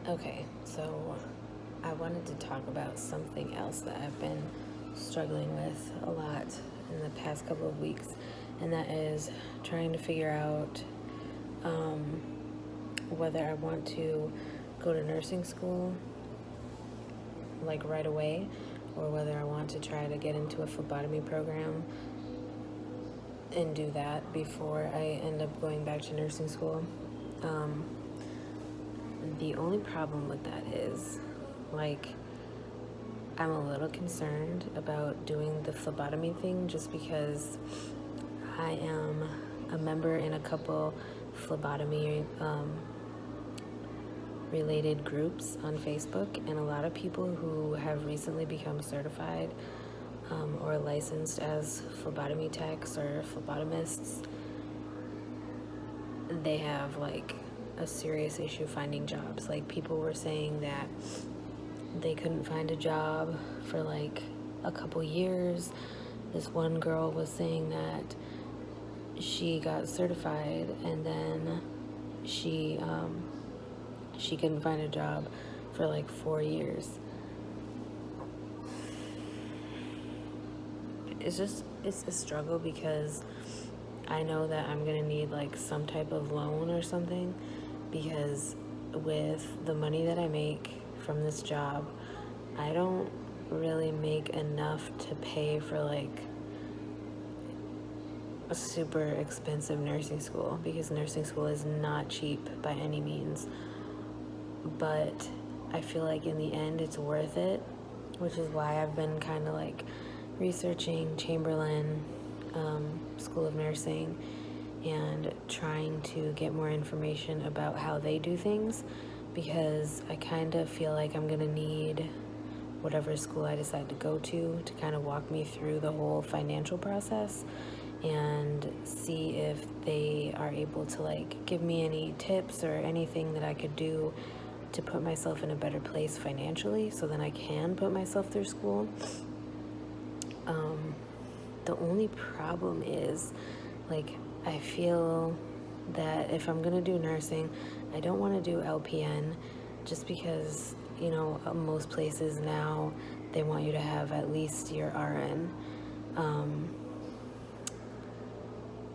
Okay, so I wanted to talk about something else that I've been struggling with a lot in the past couple of weeks, and that is trying to figure out whether I want to go to nursing school like right away, or whether I want to try to get into a phlebotomy program and do that before I end up going back to nursing school. The only problem with that is, like, I'm a little concerned about doing the phlebotomy thing just because I am a member in a couple phlebotomy related groups on Facebook, and a lot of people who have recently become certified or licensed as phlebotomy techs or phlebotomists, they have like a serious issue finding jobs. Like, people were saying that they couldn't find a job for like a couple years. This one girl was saying that she got certified and then she couldn't find a job for like 4 years. It's a struggle because I know that I'm gonna need like some type of loan or something, because with the money that I make from this job, I don't really make enough to pay for like a super expensive nursing school, because nursing school is not cheap by any means. But I feel like in the end it's worth it, which is why I've been kind of like researching Chamberlain School of Nursing and trying to get more information about how they do things, because I kind of feel like I'm gonna need whatever school I decide to go to kind of walk me through the whole financial process and see if they are able to like give me any tips or anything that I could do to put myself in a better place financially, so then I can put myself through school. The only problem is, like, I feel that if I'm gonna do nursing, I don't want to do LPN, just because, you know, most places now, they want you to have at least your RN.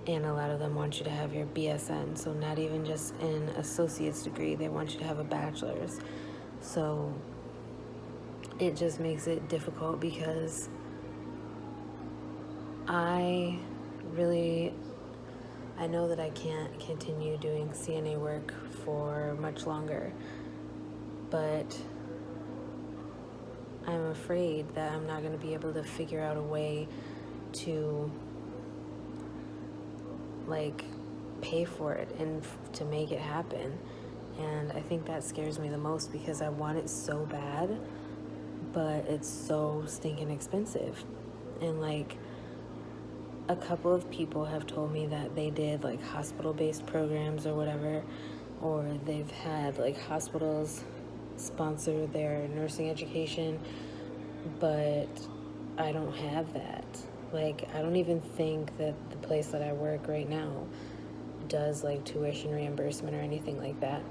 And a lot of them want you to have your BSN, so not even just an associate's degree, they want you to have a bachelor's. So it just makes it difficult, because I know that I can't continue doing CNA work for much longer, but I'm afraid that I'm not going to be able to figure out a way to like pay for it and to make it happen. And I think that scares me the most, because I want it so bad, but it's so stinking expensive. And like, a couple of people have told me that they did like hospital-based programs or whatever, or they've had like hospitals sponsor their nursing education, but I don't have that. Like, I don't even think that the place that I work right now does like tuition reimbursement or anything like that.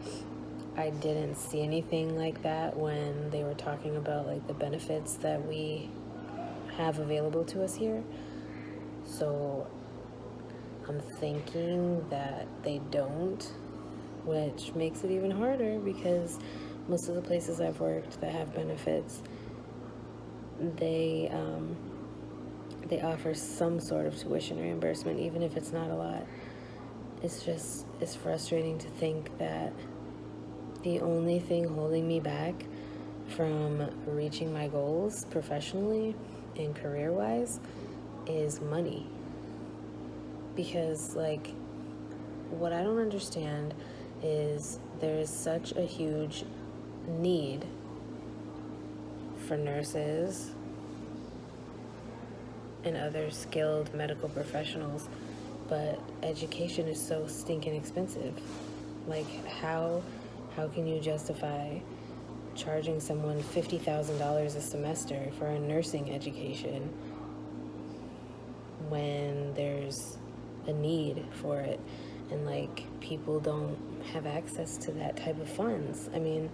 I didn't see anything like that when they were talking about like the benefits that we have available to us here. So I'm thinking that they don't, which makes it even harder, because most of the places I've worked that have benefits, they offer some sort of tuition reimbursement, even if it's not a lot. It's frustrating to think that the only thing holding me back from reaching my goals professionally and career-wise is money. Because, like, what I don't understand is there is such a huge need for nurses and other skilled medical professionals, but education is so stinking expensive. Like, how can you justify charging someone $50,000 a semester for a nursing education when there's a need for it, and like, people don't have access to that type of funds? I mean,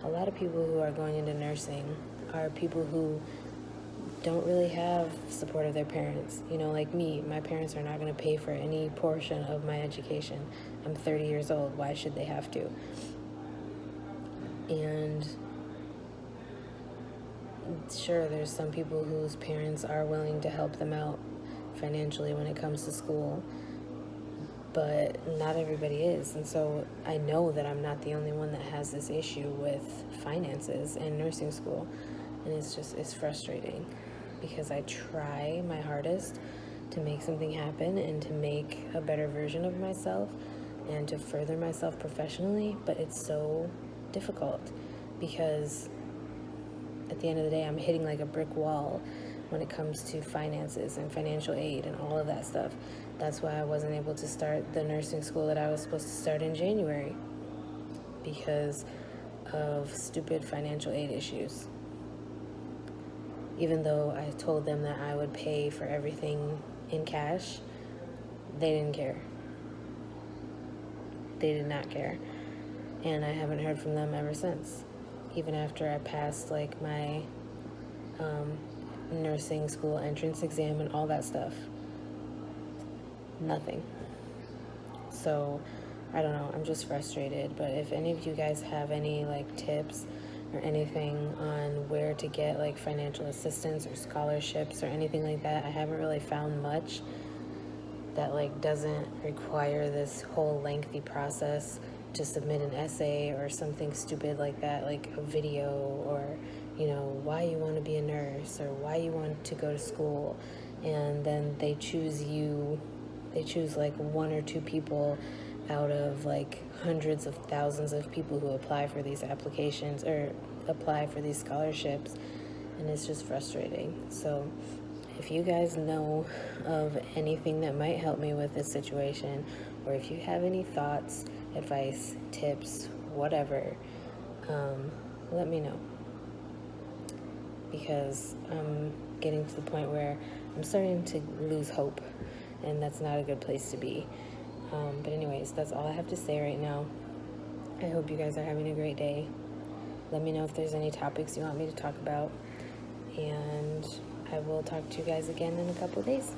a lot of people who are going into nursing are people who don't really have support of their parents. You know, like me, my parents are not going to pay for any portion of my education. I'm 30 years old. Why should they have to? And sure, there's some people whose parents are willing to help them out financially when it comes to school, but not everybody is. And so I know that I'm not the only one that has this issue with finances in nursing school. And it's frustrating because I try my hardest to make something happen and to make a better version of myself and to further myself professionally, but it's so difficult because at the end of the day, I'm hitting like a brick wall when it comes to finances and financial aid and all of that stuff. That's why I wasn't able to start the nursing school that I was supposed to start in January, because of stupid financial aid issues. Even though I told them that I would pay for everything in cash, they didn't care. They did not care. And I haven't heard from them ever since. Even after I passed like my nursing school entrance exam and all that stuff. Nothing. So I don't know, I'm just frustrated. But if any of you guys have any like tips or anything on where to get like financial assistance or scholarships or anything like that, I haven't really found much that like doesn't require this whole lengthy process to submit an essay or something stupid like that, like a video, or you know, why you want to be a nurse or why you want to go to school, and then they choose like one or two people out of like hundreds of thousands of people who apply for these applications or apply for these scholarships, and it's just frustrating. So if you guys know of anything that might help me with this situation, or if you have any thoughts, advice, tips, whatever, let me know. Because I'm getting to the point where I'm starting to lose hope, and that's not a good place to be. But anyways, that's all I have to say right now. I hope you guys are having a great day. Let me know if there's any topics you want me to talk about, and I will talk to you guys again in a couple of days.